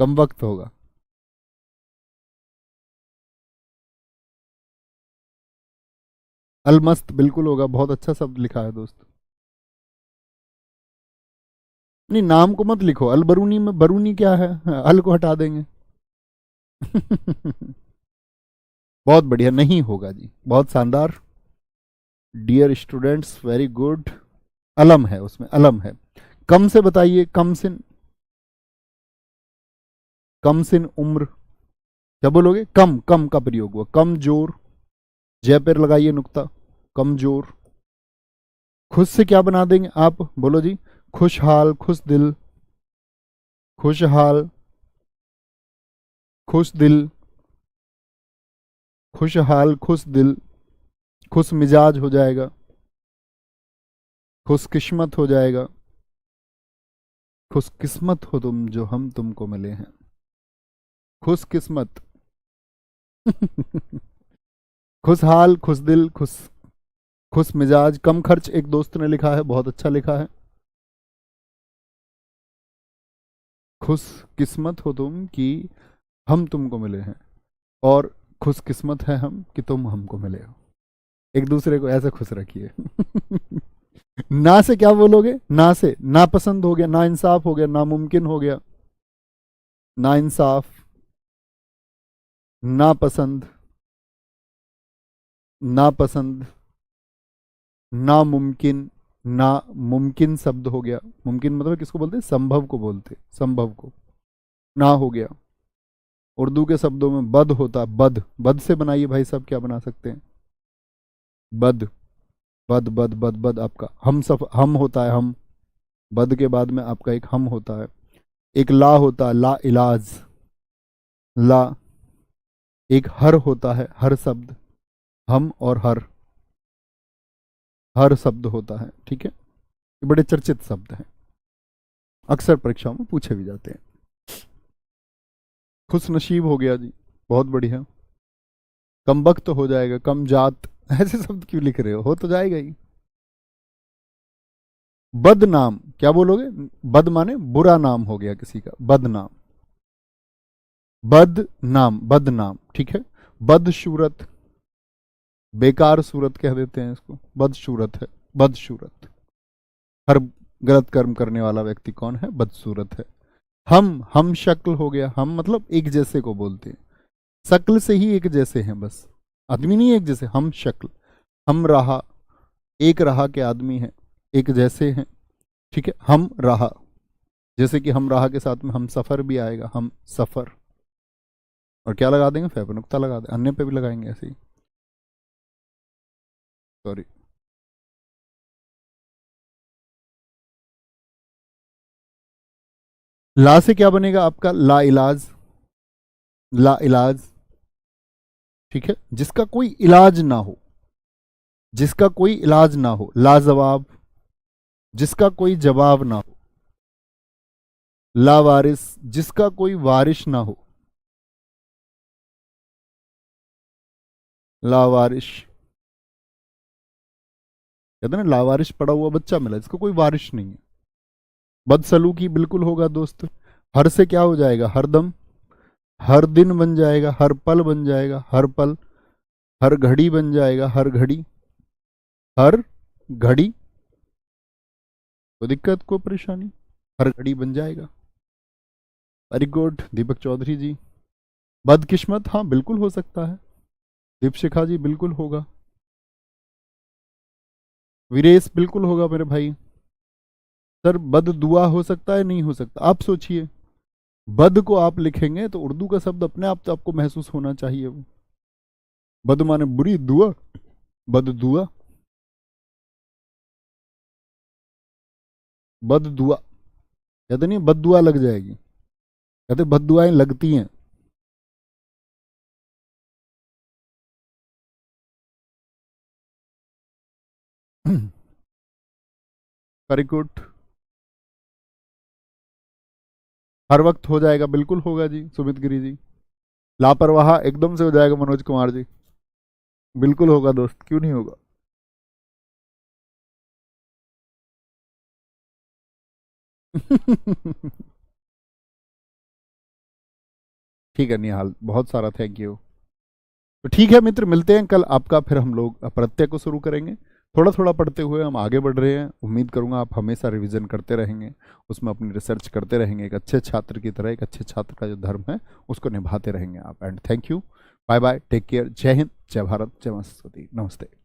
S1: कम वक्त होगा। अलमस्त बिल्कुल होगा, बहुत अच्छा शब्द लिखा है दोस्त। नहीं, नाम को मत लिखो, अलबरूनी में बरूनी क्या है, हाँ, अल को हटा देंगे। बहुत बढ़िया, नहीं होगा जी, बहुत शानदार। Dear students, very good. अलम है उसमें, अलम है। कम से बताइए, कम सिन, कम सिन उम्र, क्या बोलोगे? कम, कम का प्रयोग हुआ। कमजोर, जय पर लगाइए नुक्ता, कमजोर। खुश से क्या बना देंगे आप, बोलो जी? खुशहाल, खुश दिल, खुशहाल, खुश दिल, खुशहाल, खुश दिल, खुश मिजाज हो जाएगा, खुशकिस्मत हो जाएगा। खुशकिस्मत हो तुम जो हम तुमको मिले हैं, खुशकिस्मत। खुशहाल, खुश दिल, खुश, खुश मिजाज। कम खर्च, एक दोस्त ने लिखा है, बहुत अच्छा लिखा है। खुश किस्मत हो तुम कि हम तुमको मिले हैं, और खुश किस्मत है हम कि तुम हमको मिले हो। एक दूसरे को ऐसे खुश रखिए। ना से क्या बोलोगे? ना से नापसंद हो गया, ना इंसाफ हो गया, नामुमकिन हो गया। ना इंसाफ, नापसंद, नापसंद, नामुमकिन, नामुमकिन शब्द हो गया। मुमकिन मतलब किसको बोलते हैं? संभव को बोलते, संभव को। ना हो गया। उर्दू के शब्दों में बद होता है, बद। बद से बनाइए भाई साहब, क्या बना सकते हैं? बद, बद बद बद बद आपका हम सब, हम होता है, हम। बद के बाद में आपका एक हम होता है। एक ला होता है, ला इलाज, ला। एक हर होता है, हर शब्द, हम और हर, हर शब्द होता है, ठीक है। ये बड़े चर्चित शब्द हैं। अक्सर परीक्षाओं में पूछे भी जाते हैं। खुश नसीब हो गया जी, बहुत बढ़िया। कम वक्त हो जाएगा, कम जात, ऐसे शब्द क्यों लिख रहे हो तो जाएगा ही। बदनाम क्या बोलोगे? बद माने बुरा नाम हो गया किसी का, बदनाम। बदनाम, बदनाम, ठीक है। बदसूरत, बेकार सूरत कह देते हैं इसको, बदसूरत है, बदसूरत। हर गलत कर्म करने वाला व्यक्ति कौन है? बदसूरत है। हम शक्ल हो गया, हम मतलब एक जैसे को बोलते हैं, शक्ल से ही एक जैसे हैं, बस आदमी नहीं एक जैसे, हम शक्ल। हम रहा, एक रहा के आदमी है, एक जैसे हैं, ठीक है। हम रहा, जैसे कि हम रहा के साथ में हम सफर भी आएगा, हम सफर। और क्या लगा देंगे? फे पे नुक्ता लगा देंगे, अन्य पे भी लगाएंगे ऐसे ही, सॉरी। ला से क्या बनेगा आपका? ला इलाज, ला इलाज, ठीक है। जिसका कोई इलाज ना हो, जिसका कोई इलाज ना हो। लाजवाब, जिसका कोई जवाब ना हो। लावारिस, जिसका कोई वारिश ना हो। लावारिश, कहते ना लावारिश पड़ा हुआ बच्चा मिला, जिसको कोई वारिश नहीं है। बदसलूकी बिल्कुल होगा दोस्त। हर से क्या हो जाएगा? हरदम, हर दिन बन जाएगा, हर पल बन जाएगा, हर पल। हर घड़ी बन जाएगा, हर घड़ी, हर घड़ी। कोई दिक्कत, कोई परेशानी? हर घड़ी बन जाएगा। वेरी गुड दीपक चौधरी जी। बदकिस्मत, हाँ बिल्कुल हो सकता है। दीपशिखा जी बिल्कुल होगा। वीरेश बिल्कुल होगा मेरे भाई। सर बद दुआ हो सकता है? नहीं हो सकता। आप सोचिए, बद को आप लिखेंगे तो उर्दू का शब्द अपने आप तो आपको महसूस होना चाहिए। वो बद माने बुरी, दुआ, बद दुआ, बद दुआ। कहते नहीं बद दुआ लग जाएगी, कहते बद दुआएं लगती हैं। Very good. हर वक्त हो जाएगा, बिल्कुल होगा जी सुमित गिरी जी। लापरवाह एकदम से हो जाएगा मनोज कुमार जी, बिल्कुल होगा दोस्त, क्यों नहीं होगा। ठीक है निहाल, बहुत सारा थैंक यू। तो ठीक है मित्र, मिलते हैं कल आपका, फिर हम लोग प्रत्यय को शुरू करेंगे। थोड़ा थोड़ा पढ़ते हुए हम आगे बढ़ रहे हैं। उम्मीद करूंगा आप हमेशा रिवीजन करते रहेंगे, उसमें अपनी रिसर्च करते रहेंगे, एक अच्छे छात्र की तरह, एक अच्छे छात्र का जो धर्म है उसको निभाते रहेंगे आप। And thank you, bye bye, take care, जय हिंद, जय भारत, जय मां सरस्वती, नमस्ते।